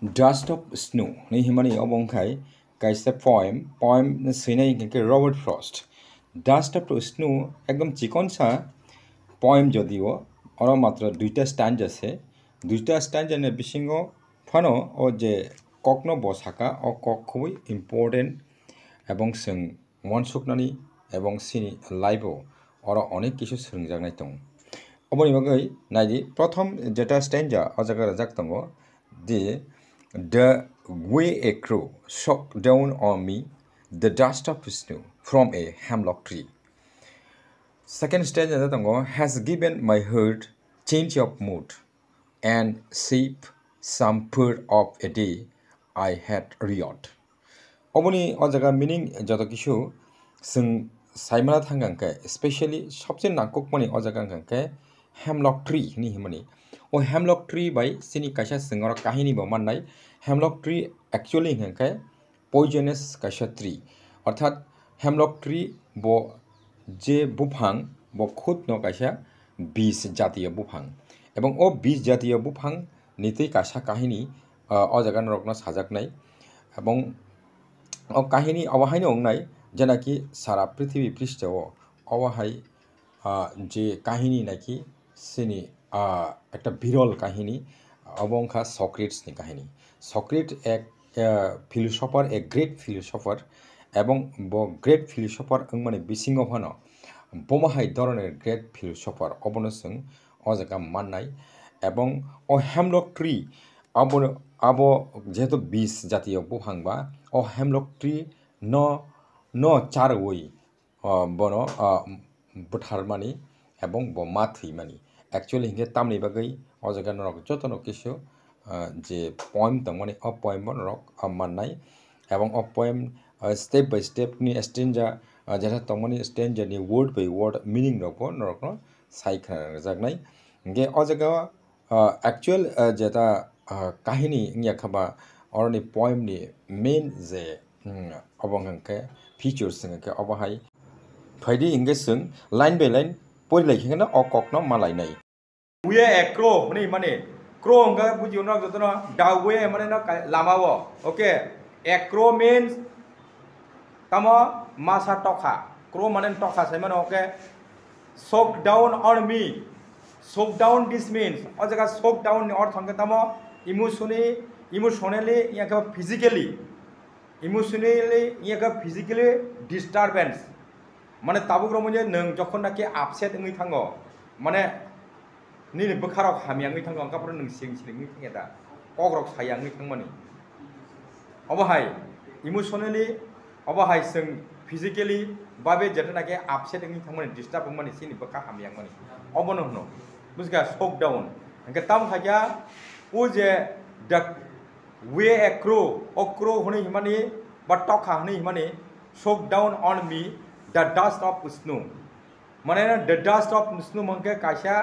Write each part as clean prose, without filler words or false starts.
Dust of Snow ni himani obongkai kaisa poem sinai ke Robert Frost. Dust of Snow একদম চিকন সা poem যদিও or মাত্র দুইটা স্ট্যান্ড আছে দুইটা স্ট্যান্ড এনে বিসিঙ্গ ফানো ও যে ককনো বসাকা ও কক খুবই ইম্পর্টেন্ট এবং जों মনসুকনানি এবং সিনি লাইভও অর অনেক কিছু सोलोंजानाय दं অবনি বাগৈ নাইদি প্রথম যেটা স্ট্যান্ডা ও জায়গা Razzak দङ the way a crow shook down on me the dust of snow from a hemlock tree. Second stanza has given my heart change of mood and shape some part of a day I had read. Oboni ojaga meaning joto kishu जों साइमाना थांगांके specially सबसे नांगकमनि ojaga गांके hemlock tree ni himani o hemlock tree by sini kaisa singor kahini bo mannai hemlock tree actually hingke poisonous kaisa tree অর্থাৎ hemlock tree bo je bufang bo khut no kaisa বিষ জাতীয় বুফাং এবং ও বিষ জাতীয় বুফাং নিতেই কাইসা কাহিনী অজাগান রকন সাজাকনাই এবং ও কাহিনী অবাহাইनो अंगनाय जेनाकि सारा पृथ्वी पृष्ठआव अवाहाय जे काहिनी नाकि सिनि एक बिरल काहिनी अबंखा सक्रेट्सनि काहिनी सक्रेट एक फिलोसफार एक ग्रेट फिलोसफार एवं ब ग्रेट फिलोसफार माने बिसिङाव फानो बमाहाय धरনের ग्रेट फिलोसफार अबनो जों अजागा माननाय एवं अ हेमलक ट्री आबो जेहेतु बिस जातीय बुहांबा अ हेमलक ट्री न चारवई बनो बुथारमानि एवं ब माथैमानि एक्चुअली हिंगे तामनि बागै अजागा नरक जतन किसु जे पोएम दं माने अ पोएम नरक माननाय एवं a poem step by step नि स्टेंजा जेथा तंमानि स्टेंजा नि वर्ड बाय वर्ड मीनिंग रको नरक साइखा जागनाय हिंगे अजागा एक्चुअल जेता काहिनी इंया खबा अरनि पोएम नि मेन जे अबंगके फीचर्स के अबहाय फायदि हिंगे जों लाइन बाय लाइन परिलायखिना अककनो मालायनाय उये एक्रो माने क्रो हंगा बुजियो ना जतन दावे माने ना लामावो ओके एक्रो मीन्स तमो मासा टका क्रो माने टका से माने okay soak down on me soak down this means अ जगह सोक डाउन नि अर्थ हंगा तमो इमोशनली या का फिजिकली या का फिजिकली डिस्टर्बेंस माने ताबुग्रो मुझे नों जखन नाकि आपसेट ओङै थाङो माने निनि बोखाराव हामियाङै थाङो अंकाफोर नों सिं सिङै थाङो दा कग्रक सायाङै थांमानि अबहाय इमोशनली अबहाय जों फिजिकली बाबे जेटा नाकि आपसेट ओङै थांमानि डिस्टार्ब मानि सिनि बोखा हामियाङमानि अबनो हनो बुझगा शक डाउन अंके ताम खाया उ जे द वे ए क्रो हनै हिमानि बा टका हनै हिमानि shook down on me the dust of snow माने the dust of snow मंके काशा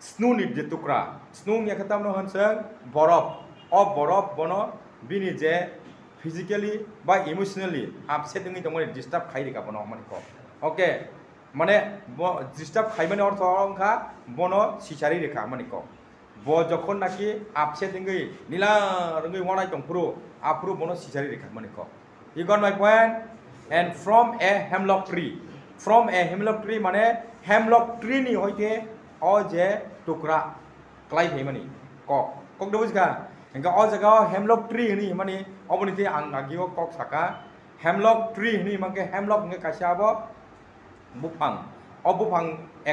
स्नो नि जे टुकरा स्नो नि खतम न हनसं बरफ बनो बिनि जे फिजिकली बा इमोशनली अपसेट नि दमने डिस्टर्ब खाइ रेखा बनो माने को ओके माने डिस्टर्ब खाइ माने अर्थ अंका बनो सिसारि रेखा माने को ब जखन नाकि अपसेट नि नीला रंगै वनाय दंपुरो आपुरो बनो सिसारि रेखा माने को you got my point and from a hemlock tree माने hemlock tree नि होइते अ जे टुकरा क्लाइ हेमानि कक दबुसका इनका अ जगह hemlock tree नि माने अबनिते आं आगियो कक साका hemlock tree नि माके hemlock ने कासाबो बुफां अ बुफां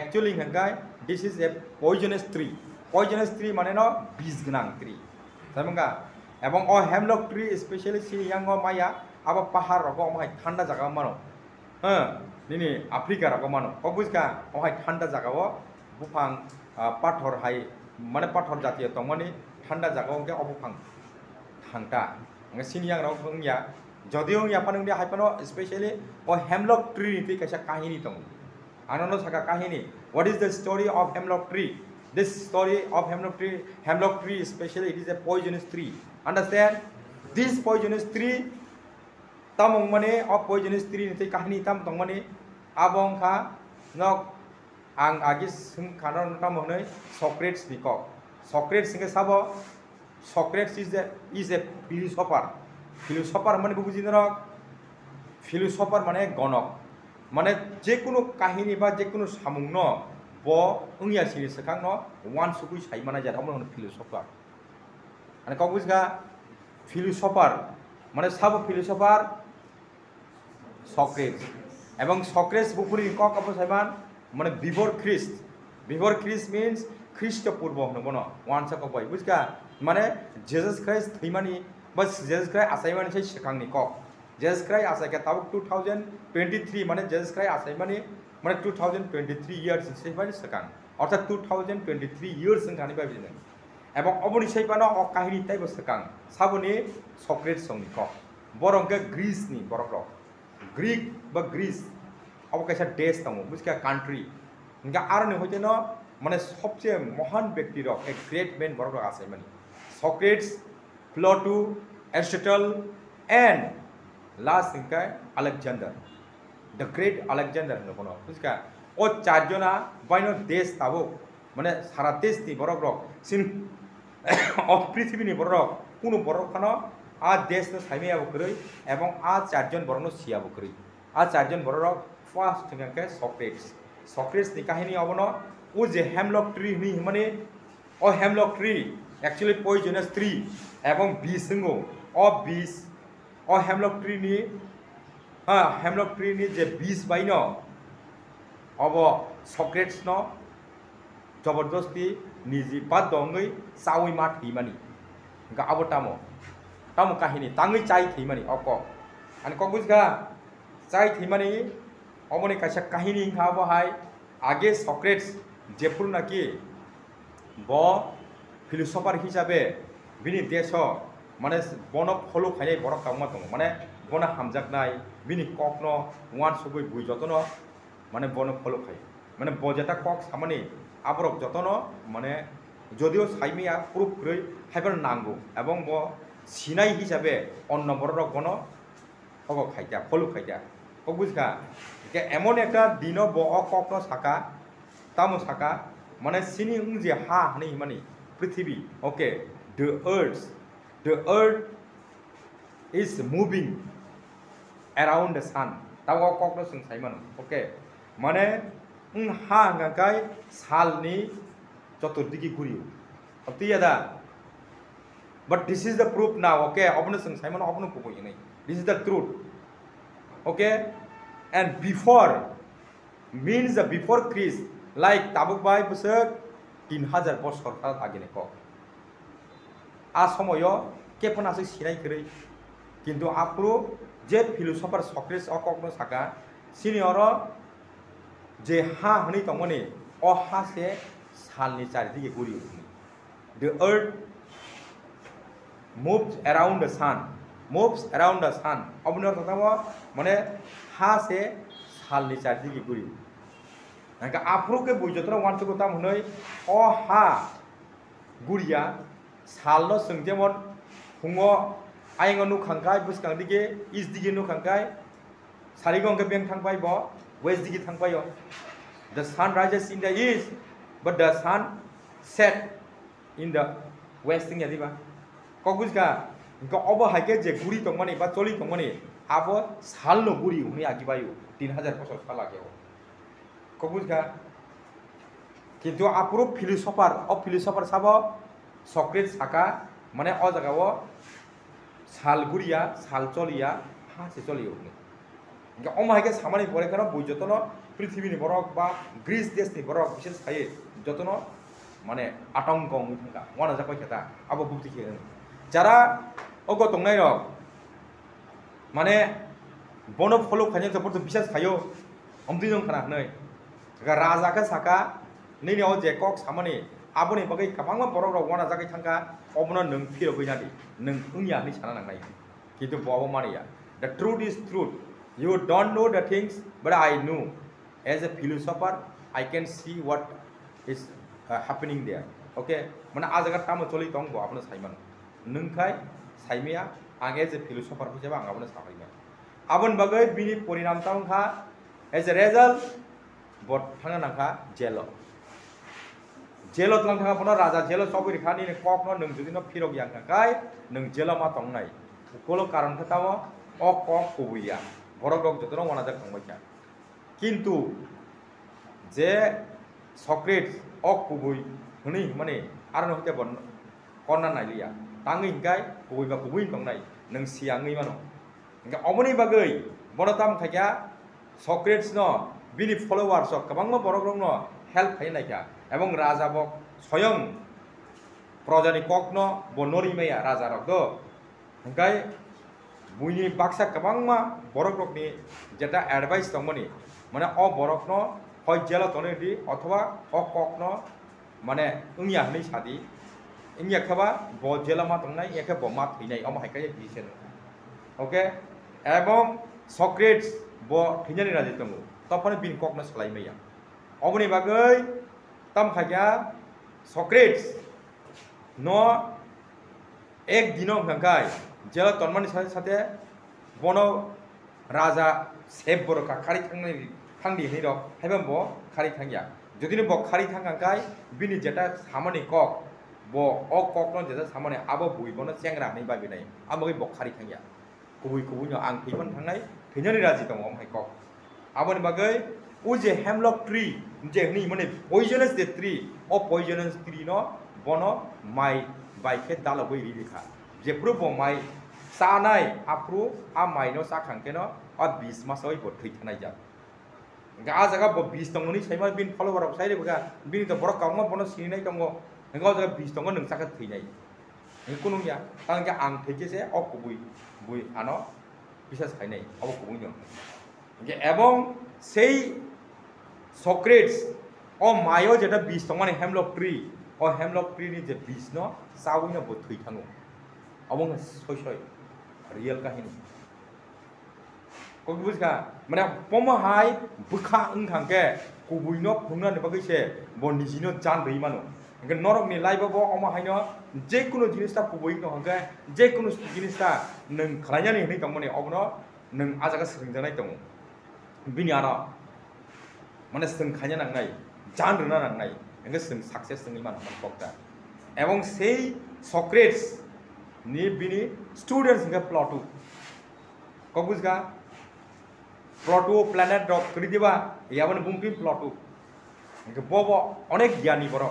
एक्चुअली हंगा this is a poisonous tree माने न बिस गोनां ट्री सामंगा एवं अ hemlock tree स्पेशली सियांगो माया अब पहाड़ रको अमाय ठंडा जगह मानो निनी आफ्रिका रको मानो अबुसका अहाय ठंडा जगह बुफां पाथर हाय माने पाथर जातीय तंमानि ठंडा जगह के अबुफां थांता सिनियां रको या जदियो या पानंगि हायपानो स्पेशली अ हेमलक ट्री नि कैसा काहिनी दं आनंद साका काहिनी what is the story of hemlock tree this story of hemlock tree especially it is a poisonous tree understand this poisonous tree tamong mane of poisonous tree ni kahini tam tong mane abong kha nok ang agi sing kanon tam honai Socrates ni ko Socrates singe sabo Socrates is a philosopher. Philosopher মানে বুঝিনা rock philosopher মানে গণক মানে যে কোনো কাহিনী বা যে কোনো সামুং ন ব উনিয়া সিনি সেখাং ন ওয়ান সুকুই সাইমানা জাত আমন philosopher মানে কক বুঝগা philosopher মানে সাব philosopher Socrates এবং Socrates বুকুরি কক আপ সাইমান মানে before Christ means খ্রিস্টপূর্ব হনবন ওয়ান সাক বয় বুঝগা মানে Jesus Christ থৈমানি বা Jesus Christ আসাইমানি সেই সেখাংনি কক Jesus Christ আসাইকা তাবুক 2023 মানে Jesus Christ আসাইমানি মানে 2023 ইয়ার্স সেইমানি সেখাং অর্থাৎ 2023 ইয়ার্স সংখানি পাইবিনে এবং অবনি সেইপানো অ কাহিনী তাইব সেখাং সাবনি Socrates সংনি কক বরংকে গ্রিসনি বরক গ্রিক বা গ্রিস অবকাশা দেশ দङ বুঝকা কান্ট্রি ইনকা আরনি হইতে ন মানে সবচেয়ে মহান ব্যক্তি রক এক গ্রেট ম্যান বড় আছে মানে Socrates, Plato, Aristotle and last Inca Alexander the great Alexander হলো বুঝকা ও চারজনা বাইনো দেশ তাবো মানে সারা দেশ নি বড় রক সিন অফ পৃথিবীনি বড় রক কোন বড় খানো আ দেশ ন সাইমেয়াবো কই এবং আ চারজন বড় ন সিয়াবো কই আ চারজন বড় rock first Inca Socrates ni কাহিনী অবন ও যে হ্যামলক ট্রি নি মানে ও হ্যামলক ট্রি অ্যাকচুয়ালি পয়জনাস ট্রি এবং বিষ সিংহ ও বিষ ও হ্যামলক ট্রি নি হ্যামলক ট্রি নি যে বিষ বাইন অব Socrates ন জবরদস্তি নিজি বাদ দঙ্গই চাউই মা থৈমানি গা আবো তামো কাহিনী তাঙ্গই চাই থৈমানি অক আনি কক বুঝগা চাই থৈমানি অমনি কাইসা কাহিনী খাবো হাই আগে Socrates যেপুর নাকি ব ফিলোসফার হিসাবে বিনি দেশ মানে বন ফলো খাইনাই বড় কামা দङ মানে বন হামজাকনাই বিনি কক ন ওয়ান সুবই বুই যতন মানে বন ফলো খাই মানে বজেতা কক সামানি আবরক যতন মানে যদিও সাইমিয়া প্রুফ কই হাইবার নাঙ্গো এবং ব সিনাই হিসাবে অন্য বড় রক বন হগ খাইতা ফলো খাইতা কক বুঝকা এমন একটা দিন ব কক ন সাকা তামো সাকা মানে সিনি যে হা হানি মানে পৃথিবী okay the earth is moving around the sun তাও কক ন সং সাইমান ওকে মানে হা গাকাই সালনি চতুর্দিকে ঘুরিও অতিয়াদা but this is the proof now okay অবন সং সাইমান অবন কই নাই this is the truth okay and before means the before Christ like tabuk bai busuk 3000 বছর আগে ক আ সময় কেপনা সে সিনাই কই কিন্তু আপরো যে ফিলোসফার Socrates অকগ্ন সাকা সিনিয়র যে হা হনি তমনে অ হা সে সালনি চারিদিকে ঘুরি the earth moves around the sun অবন ততম মানে হা সে সালনি চারিদিকে ঘুরি নাকা আফ্রোকে বুঝতরা ওয়ানচুকো তাম হনই অ হা গুরিয়া সালনো সংজেমন হুঙ্গো আইঙ্গ নু খাংকাই বুসকাং দিকে ইস দিকে নু খাংকাই সারিগংকে বেং থাংপাই ব ওয়েস্ট দিকে থাংপাই the sun rises in the east but the sun set in the west thing yadiba kokbuska ko obo haike je guri tongmani ba choli tongmani abo salno guri huni agibayu 3000 বছর লাগে কবুজগা কিন্তু আপুরো philosopher sub Socrates সাকা মানে অ জায়গাও সালগুড়িয়া সাল চলিয়া হাসে চলিও অমাহাইকে সামানি পরে কেন বই যতন পৃথিবীনি বরক বা গ্রিস দেশনি বরক বিশেষ খাই যতন মানে আতঙ্ক থাকা ওয়ানা যাপাই খেতা আবো বুঝি খেয়ে যারা অগ তংনাই রক মানে বন ফলো খাইনি যপর বিশেষ খাইও অমদিজং খানা नै রাজা ka saka nini o je kok samani aboni bagai kabangma borok rok wana jagai thangka obno nung phiro goinadi nung ungya ni sana nangnai kintu bobo maniya the truth is truth you don't know the things but I know as a philosopher I can see what is happening there okay mana a jaga tamo choli tong bo apno saiman nungkai saimia ang as a philosopher hisabe ang abno sabaima abon bagai bini porinam tangkha as a result bot thanga nangkha जेल तलां थाङा बनो राजा jail सबि रेखानि कक न नों जुदि न फिरक yang थाखाय नों जेल मा तंनाय उखोलो कारण खताव अ कक कुबुया बरक रक जतन वाना जा थांबाय किन्तु जे सक्रेट्स अ कुबुय हनि माने आरो नहते बन कन्ना नाइलिया ताङै हिंगाय कुबुय बा कुबुय तंनाय नों सियांगै मानो हिंगा अमनि बागै बनताम खाया सक्रेट्स न बिनि फलोवार्स गोबां बरक रक न हेल्प खायनायखा एवं राजा बक स्वयं प्रजानि कक न बनरि मैया राजा रक दो हिंगाय बुइनि बाक्सा गोबां मा बरक रकनि जेटा एडवाइस दंमोनि माने अ बरक न हय जेल तने दि अथवा अ कक न माने इंया हनै सादि इंया खबा ब जेल मा तंनाय एखे ब मा थैनाय अम हायखाय बिसेन ओके एवं सक्रेट्स ब थैनानि राजा दङ तपने बिन कक न सलाय मैया अबनि बागै तम खाया सक्रेट्स न एक दिनो हंगाय जेल तनमानि साथे साथे बनो राजा सेब बरका खारि थांनाय थांदि हिर हायबा ब खारि थांया जुदिनो ब खारि थांगाय बिनि जेटा सामानि कक ब अ कक न जेटा सामानि आबो बुइबनो सेंग्रा नै बाबिनाय आमगै ब खारि थांया कुबुय कुबुय न आं थैबन थांनाय थैनानि राजि दङ अमहाय कक आबनि बागै उ जे हेमलक ट्री जे नि माने poisonous J tree a poisonous tree न बनो माइ बाइके दालबै रिखा जेफ्रु ब माइ सानाय आफ्रु आ माइ न साखांके न आ 20 मासै ब थैथानाय जा गा जागा ब 20 दंनि सैमा बिन फलोवर साइड बगा बिन त बरक काउमा बनो सिनाय दङ नंगा जागा 20 दङ नों साका थैनाय कुनु या तांके आं थैकेसे अ कुबुय बुय आनो बिसास खायनाय अब कुबुय न जे एवं সেই सक्रेट्स अ मायो जेटा 20 दंमाने हेमलक ट्री अ हेमलक ट्री नि जे 20 न सावैनो ब थै थाङो अबं सय सय रियल काहिनी कोक बुझगा माने पमहाय बुखा ओंखांके कुबुयनो फुंना ने बगैसे ब निजिनो जान रही मानो इनके नरक नि लाइबो ब अमहायनो जे कुनु जिनिसता कुबुय न हंगे जे कुनु जिनिसता नों खलायनानि हनै दंमाने अबनो नों आजागा सोंजानाय दङ बिनि आना माने जों खायना नांनाय जान रोना नांनाय इनके जों सक्सेस जोंनि मान पक्ता एवं सेई सक्रेट्स नि बिनि स्टूडेंट्स इनके प्लॉटू को बुझगा प्लॉटू प्लैनेट डॉग करी दिबा यावन बुंकी प्लॉटू इनके बोबो अनेक ज्ञानी बरो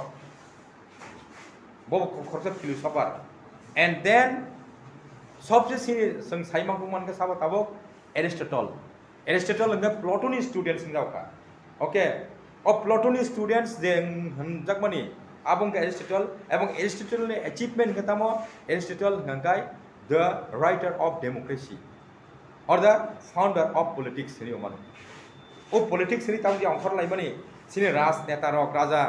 बोबो खरसा फिलोसोफर एंड देन सबसे सिनि जों साइमाखौ मानके साबा ताबो एरिस्टटल इनके प्लॉटूनि स्टूडेंट्स इनका ओके और प्लॉटूनि स्टूडेंट्स जे हनजाकमानि आबुं एरिस्टटल एवं एरिस्टटल नि अचीवमेंट खतामो एरिस्टटल हंगाय द राइटर ऑफ डेमोक्रेसी और द फाउंडर ऑफ पॉलिटिक्स नि मान ओ पॉलिटिक्स नि ताउ अंखर लाइमानि सिनि राजनेता रक राजा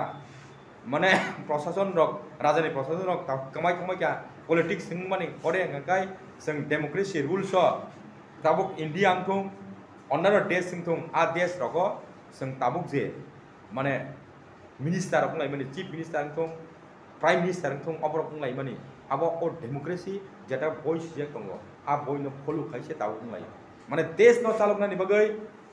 माने प्रशासन रक राजानि प्रशासन रक कमाय कमाय क्या पॉलिटिक्स माने करे हंगाय जों डेमोक्रेसी रूल्स ताबुक इंडिया अंथुं अन्नानो देश सिंथुं आ देश रको जों ताबुक जे माने मिनिस्टार बुंलाय माने चीफ मिनिस्टार अंथुं प्राइम मिनिस्टार अंथुं अबर बुंलाय माने आबो ओ डेमोक्रेसी जेटा बयस जे दङ आ बयनो फलो खायसे ताबुक बुंलाय माने देश न चालकनानि बगै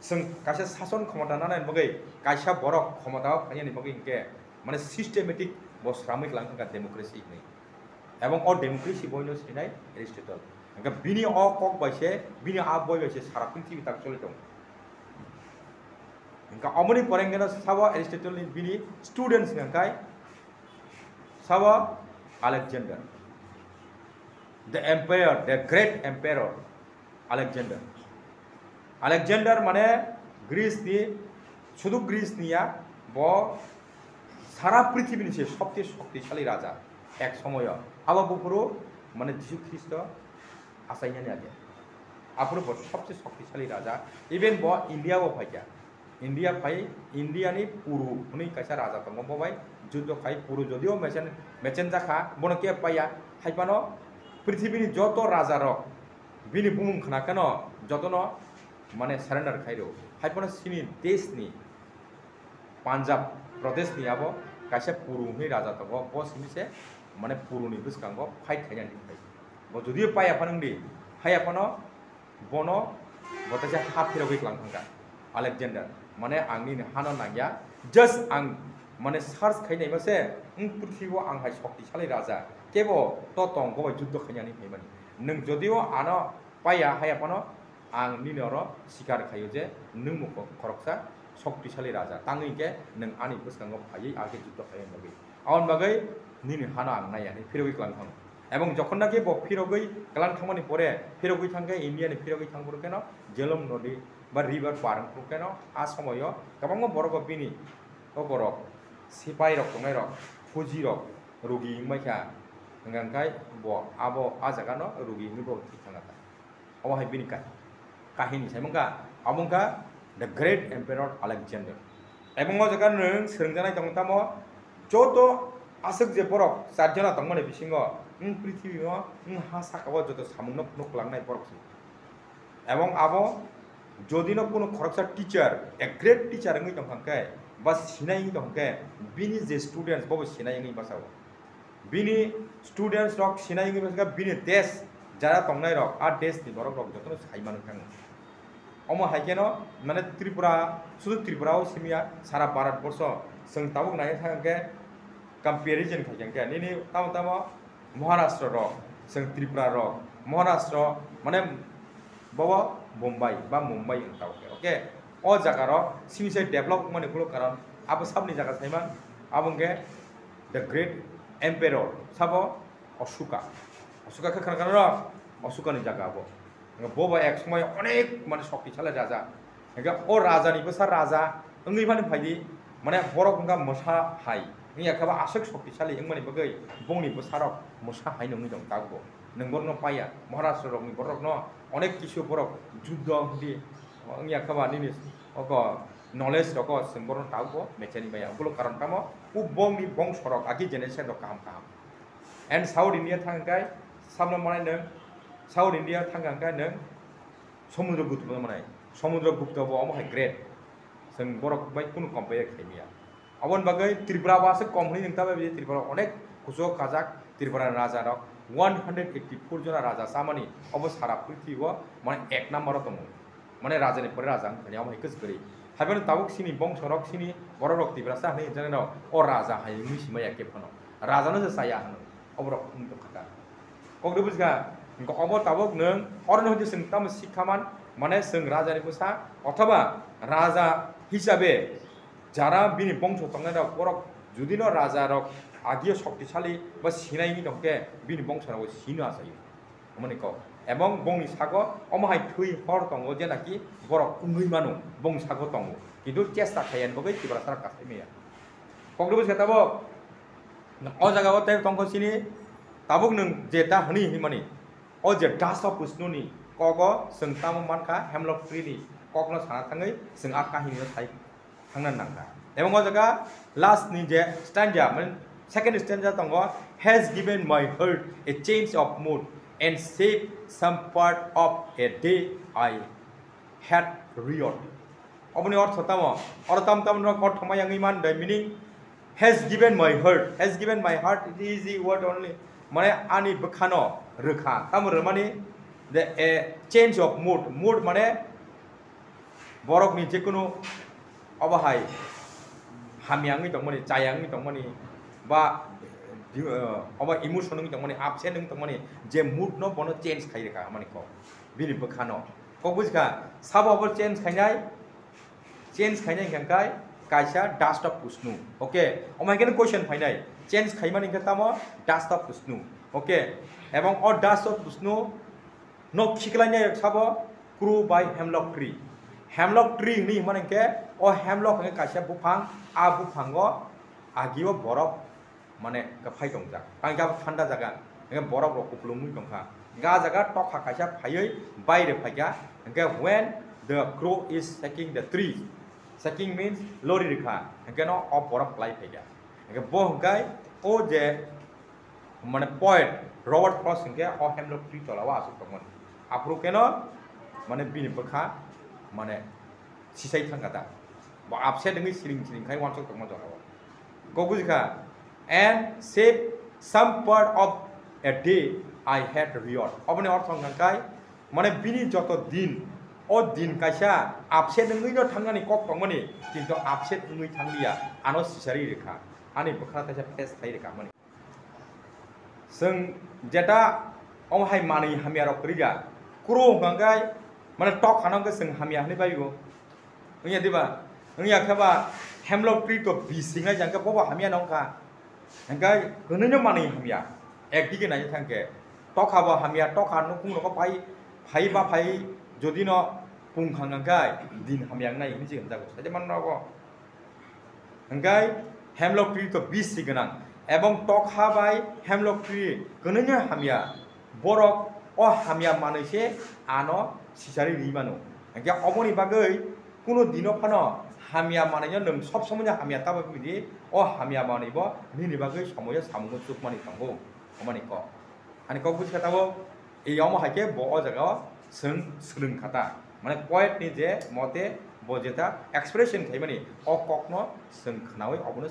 जों कासे शासन क्षमता नानानि बगै कायसा बरक क्षमता खायनि बगै इनके माने सिस्टेमेटिक बसरामिक लांखा डेमोक्रेसी नै एवं ओ डेमोक्रेसी बयनो सिनाय एरिस्टटल इनका बिनि अ कक बायसे बिनि आ बय बायसे सारा पृथ्वी तक चले दं इनका अमनि परेंगना सावा एरिस्टटल नि बिनि स्टूडेंट्स नंकाय सावा Alexander the empire the great empire Alexander माने ग्रीस नि शुद्ध ग्रीस निया ब सारा पृथ्वी से सबसे शक्तिशाली राजा एक समय अब बुपुरो माने जीशु ख्रिस्ट आसाइनानि आगे आपुरो सबसे शक्तिशाली राजा इवेन ब इंडिया वो फाइया इंडिया फाइ इंडिया नि पुरु हनै कायसा राजा दङ बबाय जुद्ध खाय पुरु जदिओ मेचेन जाखा बनो के पाया हाइपानो पृथ्वी नि जतो राजा रक बिनि बुमुं खनाकन जतनो माने सरेंडर खाइरो हाइपानो सिनि देश नि पंजाब प्रदेश नि आबो कायसा पुरु हनै राजा दङ ब सिनिसे माने पुरु नि बिसकांगो फाइट खायनानि थाखाय ब जदिओ पाया फानंदि हायापानो बनो बतासे हाफिराव गैलांखांगा अलेक्जेंडर माने आंनि हानो नागिया जस्ट आं মানে সার্চ খাইনাই মাসে পৃথিবীও आंहाय शक्तिशाली राजा केबो तो तंगो युद्ध खाइनानै फैमानि नों जदिও आनो पाया हायापानो आं निनर सिकार खायो जे नों मुखो खरकसा शक्तिशाली राजा तांगैके नों आनि बसकांगो फायै आगे युद्ध खायन बागै आवन बागै निनि हाना आं नायानि फिरगै क्लांथां এবং যখন নাকি ফিরগৈ কালান থামানি পরে ফিরগৈ থাঙ্গে ইন্ডিয়ানি ফিরগৈ থাঙ্গর কেন জেলম নদী বা রিভার পারং কেন আ সময় গোबां বড় বিনি অগরক সিপাই রক তংनाय রক ফুজি রক রোগী মাইखा গাंखाय ब आबो आ जागानो रोगী नि बो थिखांगा अहाय बिनि काहिनी साइमंगा आबंगा द ग्रेट एम्पायर अलेक्जेंडर এবং ও জায়গা नों सोंजानाय दं तामो जतो आसक जे बरक सातजना दंमाने बिसिङो पृथ्वीयाव हा साकाव जतो सामुंनो नखलांनाय बरकसि এবং आबो जदिनो कोनो खरकसा टीचर ए ग्रेट टीचर ngै दंखांखाय बा सिनाय दंखाय बिनि जे स्टुडेंट्स बबो सिनाय ngै बासाव बिनि स्टुडेंट्स रक सिनाय ngै बासा बिनि देश যারা दंनाय रक आ देश नि बरक रक जतो साइमानो थाङो अमो हाइकेनो माने त्रिपुरा सुदु त्रिपुराव सिमिया सारा भारतवर्ष जों ताबुक नाय थांगे कंपेरिजन खाइकेंगे निनि ताम ताम महाराष्ट्र रक जों त्रिपुरा रक महाराष्ट्र माने बाबा मुंबई बा मुंबई तावके ओके ओ जागा रक सिमिसे डेभलप माने कुलो कारण आबो सबनि जागा साइमा आबंगे द ग्रेट एम्पायर साबो अशोका अशोका खान रक अशोकानि जागा आबो बोबा एक समय अनेक माने शक्तिशाली राजा एगा ओ राजानि बसा राजा ओंगै माने फायदि माने बरक गंगा मोसा हाय नि याखाबा आसक शक्तिशाली ओं माने बगै बंनि बसारक मोसा हाय नंनि दं तागबो नंबर न पाया महाराष्ट्र रकनि बरक न अनेक किसु बरक युद्ध हदि ओं याखाबा निनि अक नलेज रक संबर तागबो मेचेनि बाया गुलो कारण तामो उ बंनि बंग सरक आगि जेनेरेशन रक काम काम एंड साउथ इंडिया थांगाय सामना माने नों साउथ इंडिया थांगांगा नों समुद्रगुप्त माने समुद्रगुप्त बो अमहाय ग्रेट जों बरक बाय कुनु कम्पेयर खायमिया अबन बागै त्रिपुरा बासो कमहै नोंता बे त्रिपुरा अनेक कुजो काजाक त्रिपुरा राजा रक 184 जना राजा सामानि अब सारा पृथ्वीव माने एक नम्बर दङ माने राजानि पर राजा खानि अमहाय कस गरि हाबेन ताबुक सिनि बंश रक सिनि बर रक त्रिपुरा सा हनै जने ओ राजा हाय मिसिमाया केफनो राजानो जे साया हनो अबरक उनको खाका कगदो बुझगा अबो ताबुक नों अरन हजि जों ताम सिखामान माने जों राजानि बसा अथवा राजा हिसाबे যারা বিনি বংশ তংনাय रक बरक जुदिन राजा रक आगियो शक्तिशाली बा सिनायनि दंके बिनि बंश रक सिनो आसायो अमनिको एबं बंनि सागो अमहाय थुइ हर दंगो जेनाकि बरक उंगै मानु बं सागो दंगो किन्तु चेष्टा खायन बगै तिब्रा सारा कासैमेया कग्रबो सेताबो अ जागाव ताय तंको सिनि ताबुक नों जेता हनि हिमानि अ जे डास अफ पुष्णुनि कगो जों ताम मानखा हेमलक ट्रीनि कगनो साना थाङै जों आ काहिनिनो साइ थांना नांगा एबं अ जागा लास्ट नि जे स्टैंजा माने सेकेंड स्टैंजा दंगो has given my heart a change of mood and save some part of a day I had rued अबनि अर्थ ताम और ताम ताम न कट थमायांगै मान the meaning has given my heart it is the word only माने आनि बखानो रोखा ताम माने the a change of mood माने बरकनि जेकुनु अबहाय हामियांगै दंमानि जायांगै दंमानि बा अब इमोशन ng दंमानि अपसेट ng दंमानि जे मूड न बनो चेंज खायरेखा माने को बिनि बखानो को बुझका सब अबर चेंज खायनाय गंगाय कायसा डास्ट ऑफ पुष्णु ओके अमाय केन क्वेश्चन फाइनाय चेंज खायमानि गतामो डास्ट ऑफ पुष्णु ओके एवं अ डास्ट ऑफ पुष्णु न खिखलायनाय साबो क्रू बाय हेमलक ट्री नि माने के ओ हेमलक के कायसा बुफां आ बुफांगो आगियो बरफ माने गफाय दंजा आंगा ठंडा जागा बरफ रक कुलुमुय दंखा गा जागा टखा कायसा फायै बायरे फायगा के when the crow is shaking the tree shaking means lori रेखा के न अ बरफ लाई फायगा के बो गाय ओ जे माने पोएट रॉबर्ट फ्रॉस्ट के अ हेमलक ट्री तलावा आसु दंमोन आप्रो के न माने बिनि बखा माने सिसाय थांगादा बा आपसे नोंनि सिलिं खाय वानसक दंमोन जागाव गगुजिका and save some part of a day I had riot अबने अर्थ हंगाय माने बिनि जत दिन o din kaisa upset ngui no thangani kok tongmani kintu upset ngui thanglia ano sisari rekha ani bokra taisa face khai rekha mani जों जेटा अहाय मानि हामिया रक Riga crow गंगाय माने टक खानांगो जों हामिया हने बायगो ओया दिबा ओया खबा हेमलक ट्री तो बिसिङा जांगा बबा हामिया नंका हंगाय गनैनो मानि हामिया एकदिगे नाय थांके टकाबा हामिया टका नु कुंग नको फाइ बा फाइ जदि न पुं खांगाय दिन हामिया नाय हिनि जे जागो साजे मान नगो हंगाय हेमलक ट्री तो बिसि गोनां এবং টক হাবাই হেমলক ট্রি গনैनो हामिया बरक अ हामिया मानैसे आनो सिसारि रिमानो एके अबनि बागै कुनो दिनो फानो हामिया मानैनो नों सब समय हामिया ताबा बिदि अ हामिया मानैबो निनि बागै समय सामुगो सुख मानि थांगौ अमानि क आनि क बुझ खाताबो एयाव हाके ब अ जागा जों सोलों खाता माने पॉइंट नि जे मते बजेता एक्सप्रेशन थाइ माने अ ककनो जों खनावै अबनो